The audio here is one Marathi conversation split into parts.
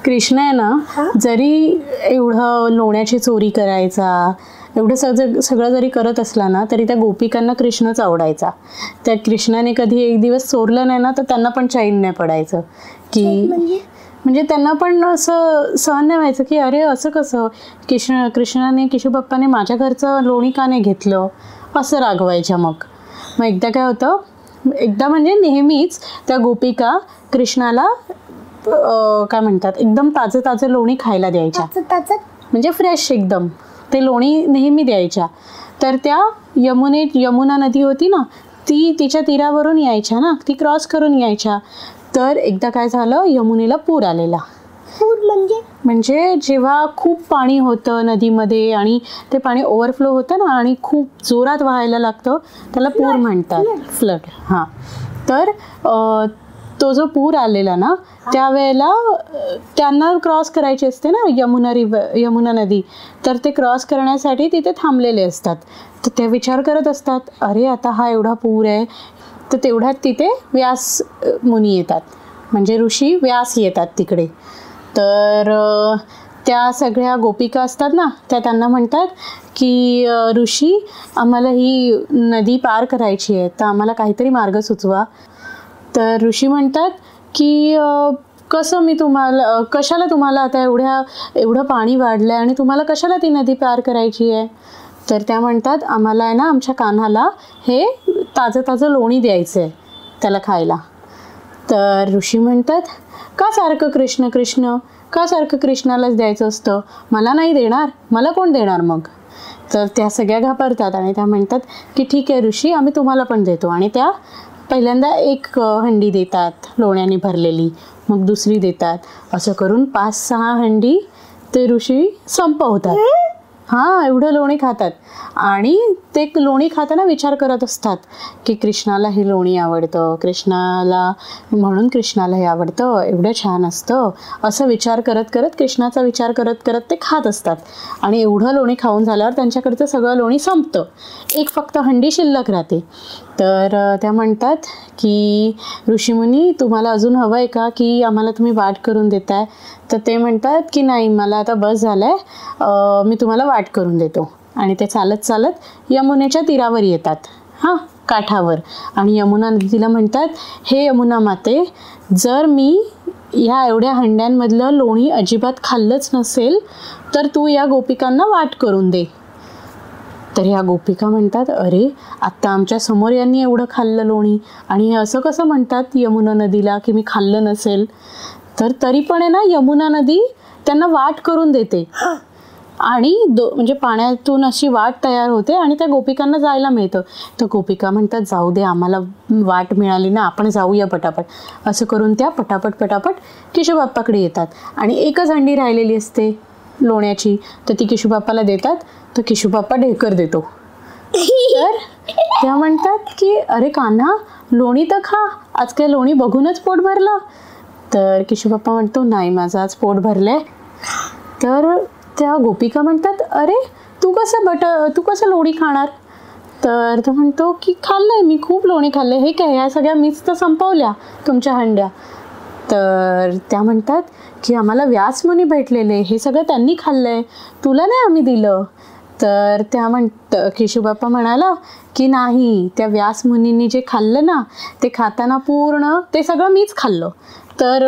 कृष्ण आहे ना, जरी एवढं लोण्याची चोरी करायचा, एवढं सगळं जरी करत असला ना, तरी त्या गोपिकांना कृष्णच आवडायचा. त्या कृष्णाने कधी एक दिवस चोरलं नाही ना, तर त्यांना पण चैन नाही पडायचं. की म्हणजे त्यांना पण असं सहन नाही व्हायचं की अरे असं कसं कृष्णाने केशूबाप्पाने माझ्या घरचं लोणी का नाही घेतलं, असं रागवायच्या. मग एकदा काय होतं, एकदा म्हणजे नेहमीच त्या गोपिका कृष्णाला काय म्हणतात, एकदम ताजं ताजं लोणी खायला द्यायच्या. म्हणजे फ्रेश एकदम ते लोणी नेहमी द्यायच्या. तर त्या यमुना नदी होती ना, ती तिच्या तीरावरून यायच्या ना, ती क्रॉस करून यायच्या. तर एकदा काय झालं, यमुनेला पूर आलेला. पूर म्हणजे जेव्हा खूप पाणी होतं नदीमध्ये आणि ते पाणी ओव्हरफ्लो होतं ना आणि खूप जोरात वाहायला लागतं, त्याला पूर म्हणतात, फ्लड. हां, तर तो जो पूर आलेला ना, त्यावेळेला त्यांना क्रॉस करायची असते ना यमुना नदी. तर ते क्रॉस करण्यासाठी तिथे थांबलेले असतात. तर ते विचार करत असतात, अरे आता हा एवढा पूर आहे. तर तेवढ्यात तिथे व्यास मुनी येतात, म्हणजे ऋषी व्यास येतात तिकडे. तर त्या सगळ्या गोपिका असतात ना, त्या त्यांना म्हणतात की ऋषी, आम्हाला ही नदी पार करायची आहे, तर आम्हाला काहीतरी मार्ग सुचवा. तर ऋषी म्हणतात की कशाला तुम्हाला आता एवढं पाणी वाढलं आहे आणि तुम्हाला कशाला ती नदी पार करायची आहे. तर त्या म्हणतात, आम्हाला आहे ना आमच्या कान्हाला हे ताजं ताजं लोणी द्यायचं आहे त्याला खायला. तर ऋषी म्हणतात, का सारखं कृष्ण कृष्ण, का सारखं कृष्णालाच द्यायचं असतं, मला नाही देणार, मला कोण देणार मग. तर त्या सगळ्या घाबरतात आणि त्या म्हणतात की ठीक आहे ऋषी, आम्ही तुम्हाला पण देतो. आणि त्या पहिल्यांदा एक हंडी देतात लोण्याने भरलेली, मग दुसरी देतात. असं करून 5-6 हंडी ते ऋषी संपवतात. हां, एवढं लोणी खातात. आणि ते लोणी खाताना विचार करत असतात की कृष्णाला हे लोणी आवडतं, म्हणून कृष्णाला हे आवडतं, एवढं छान असतं, असं विचार करत करत कृष्णाचा विचार करत करत ते खात असतात. आणि एवढं लोणी खाऊन झाल्यावर त्यांच्याकडचं सगळं लोणी संपतं, एक फक्त हंडी शिल्लक राहते. तर त्या म्हणतात की ऋषीमुनी, तुम्हाला अजून हवं आहे का, की आम्हाला तुम्ही वाट करून देताय. तर ते म्हणतात की नाही, मला आता बस झालं आहे, मी तुम्हाला वाट करून देतो. आणि ते चालत चालत यमुनेच्या तीरावर येतात, हां, काठावर. आणि यमुना नदीला म्हणतात, हे यमुना माते, जर मी ह्या एवढ्या हंड्यांमधलं लोणी अजिबात खाल्लंच नसेल, तर तू या गोपिकांना वाट करून दे. तर ह्या गोपिका म्हणतात, अरे आत्ता आमच्या समोर यांनी एवढं खाल्लं लोणी, आणि हे असं कसं म्हणतात यमुना नदीला की मी खाल्लं नसेल. तर तरी पण आहे ना, यमुना नदी त्यांना वाट करून देते. आणि म्हणजे पाण्यातून अशी वाट तयार होते आणि त्या गोपिकांना जायला मिळतं. तर गोपिका म्हणतात, जाऊ दे, आम्हाला वाट मिळाली ना, आपण जाऊया पटापट. असं करून त्या पटापट केशूबाप्पाकडे येतात. आणि एकच हंडी राहिलेली असते लोण्याची, तर ती केशूबाप्पाला देतात. तर केशूबाप्पा ढेकर देतो. तर त्या म्हणतात की अरे कान्हा, लोणी तर खा, आज काय लोणी बघूनच पोट भरलं. तर केशूबाप्पा म्हणतो, नाही, माझं आज पोट भरलंय. तर त्या गोपिका म्हणतात, अरे तू कसं लोणी खाणार. तर तो म्हणतो की खाल्लंय मी, खूप लोणी खाल्लंय, हे काय, ह्या सगळ्या मीच तर संपवल्या तुमच्या हंड्या. तर त्या म्हणतात की आम्हाला व्यासमुनी भेटलेले, हे सगळं त्यांनी खाल्लंय, तुला नाही आम्ही दिलं. तर केशूबाप्पा म्हणाला की नाही, त्या व्यासमुनींनी जे खाल्लं ना, ते खाताना पूर्ण ते सगळं मीच खाल्लं. तर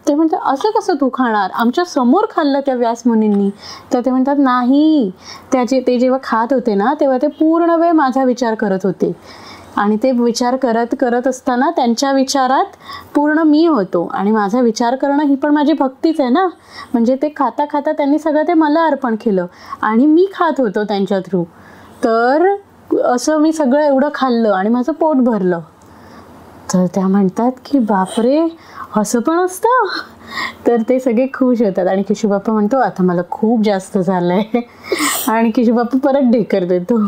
ते म्हणतात, असं कसं तू खाणार, आमच्या समोर खाल्लं त्या व्यासमुनींनी. तर ते म्हणतात, नाही, ते जेव्हा खात होते ना, तेव्हा ते पूर्ण वेळ माझा विचार करत होते. आणि ते विचार करत असताना त्यांच्या विचारात पूर्ण मी होतो. आणि माझा विचार करणं ही पण माझी भक्तीच आहे ना. म्हणजे ते खाता खाता त्यांनी सगळं ते मला अर्पण केलं आणि मी खात होतो त्यांच्या थ्रू. तर असं मी सगळं एवढं खाल्लं आणि माझं पोट भरलं. तर त्या म्हणतात की बापरे, असं पण असतं. तर ते सगळे खुश होतात. आणि केशूबाप्पा म्हणतो, आता मला खूप जास्त झालंय. आणि केशूबाप्पा परत ढेकर देतो.